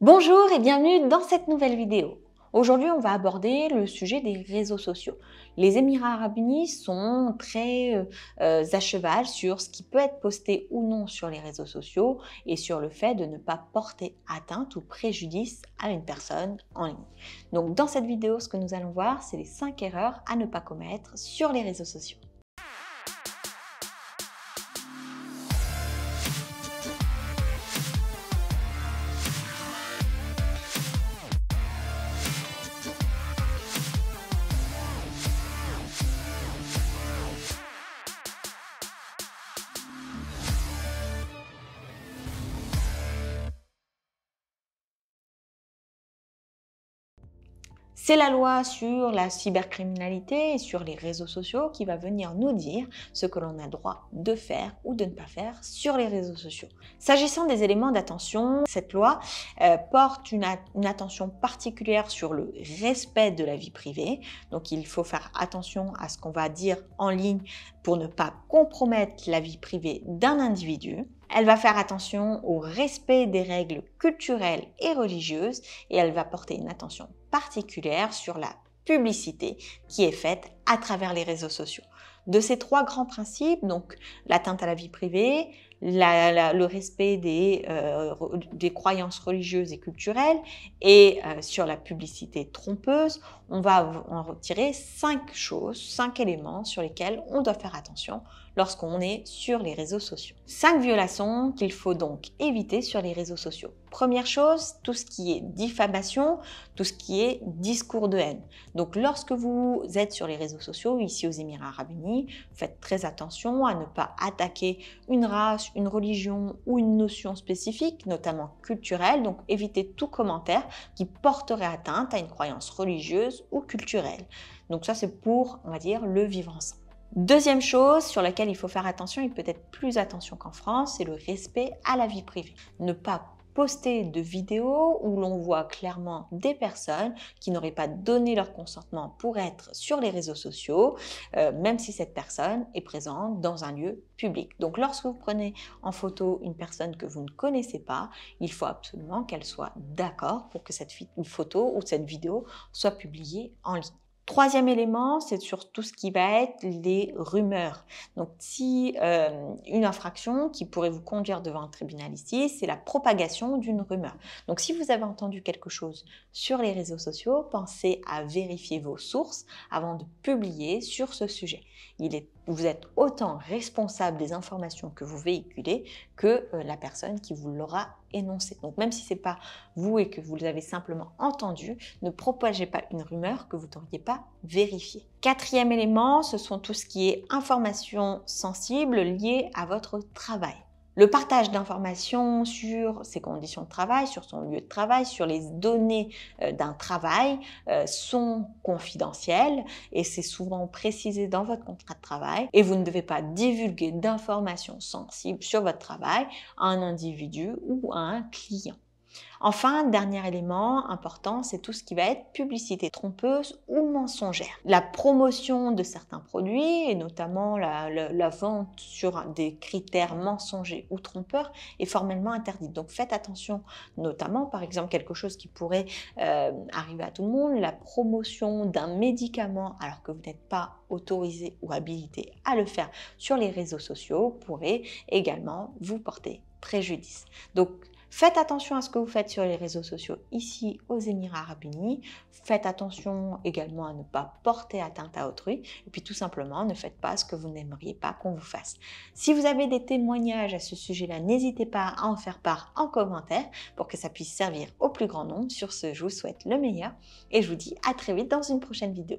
Bonjour et bienvenue dans cette nouvelle vidéo. Aujourd'hui, on va aborder le sujet des réseaux sociaux. Les Émirats Arabes Unis sont très à cheval sur ce qui peut être posté ou non sur les réseaux sociaux et sur le fait de ne pas porter atteinte ou préjudice à une personne en ligne. Donc dans cette vidéo, ce que nous allons voir, c'est les 5 erreurs à ne pas commettre sur les réseaux sociaux. C'est la loi sur la cybercriminalité et sur les réseaux sociaux qui va venir nous dire ce que l'on a droit de faire ou de ne pas faire sur les réseaux sociaux. S'agissant des éléments d'attention, cette loi porte une attention particulière sur le respect de la vie privée. Donc il faut faire attention à ce qu'on va dire en ligne pour ne pas compromettre la vie privée d'un individu. Elle va faire attention au respect des règles culturelles et religieuses et elle va porter une attention particulière sur la publicité qui est faite à travers les réseaux sociaux. De ces 3 grands principes, donc l'atteinte à la vie privée, le respect des croyances religieuses et culturelles et sur la publicité trompeuse, on va en retirer 5 choses, 5 éléments sur lesquels on doit faire attention lorsqu'on est sur les réseaux sociaux. 5 violations qu'il faut donc éviter sur les réseaux sociaux. Première chose, tout ce qui est diffamation, tout ce qui est discours de haine. Donc lorsque vous êtes sur les réseaux sociaux, ici aux Émirats Arabes Unis, faites très attention à ne pas attaquer une race, une religion ou une notion spécifique, notamment culturelle. Donc évitez tout commentaire qui porterait atteinte à une croyance religieuse ou culturelle. Donc ça c'est pour, on va dire, le vivre ensemble. Deuxième chose sur laquelle il faut faire attention, et peut-être plus attention qu'en France, c'est le respect à la vie privée. Ne pas poster de vidéos où l'on voit clairement des personnes qui n'auraient pas donné leur consentement pour être sur les réseaux sociaux, même si cette personne est présente dans un lieu public. Donc lorsque vous prenez en photo une personne que vous ne connaissez pas, il faut absolument qu'elle soit d'accord pour que cette photo ou cette vidéo soit publiée en ligne. Troisième élément, c'est sur tout ce qui va être les rumeurs. Donc, si une infraction qui pourrait vous conduire devant un tribunal ici, c'est la propagation d'une rumeur. Donc, si vous avez entendu quelque chose sur les réseaux sociaux, pensez à vérifier vos sources avant de publier sur ce sujet. Vous êtes autant responsable des informations que vous véhiculez que la personne qui vous l'aura énoncé. Donc même si ce n'est pas vous et que vous l'avez simplement entendu, ne propagez pas une rumeur que vous n'auriez pas vérifiée. Quatrième élément, ce sont tout ce qui est informations sensibles liées à votre travail. Le partage d'informations sur ses conditions de travail, sur son lieu de travail, sur les données d'un travail sont confidentielles et c'est souvent précisé dans votre contrat de travail et vous ne devez pas divulguer d'informations sensibles sur votre travail à un individu ou à un client. Enfin, dernier élément important, c'est tout ce qui va être publicité trompeuse ou mensongère. La promotion de certains produits, et notamment la vente sur des critères mensongers ou trompeurs, est formellement interdite. Donc faites attention, notamment par exemple quelque chose qui pourrait arriver à tout le monde, la promotion d'un médicament alors que vous n'êtes pas autorisé ou habilité à le faire sur les réseaux sociaux pourrait également vous porter préjudice. Donc faites attention à ce que vous faites sur les réseaux sociaux ici aux Émirats Arabes Unis. Faites attention également à ne pas porter atteinte à autrui. Et puis tout simplement, ne faites pas ce que vous n'aimeriez pas qu'on vous fasse. Si vous avez des témoignages à ce sujet-là, n'hésitez pas à en faire part en commentaire pour que ça puisse servir au plus grand nombre. Sur ce, je vous souhaite le meilleur et je vous dis à très vite dans une prochaine vidéo.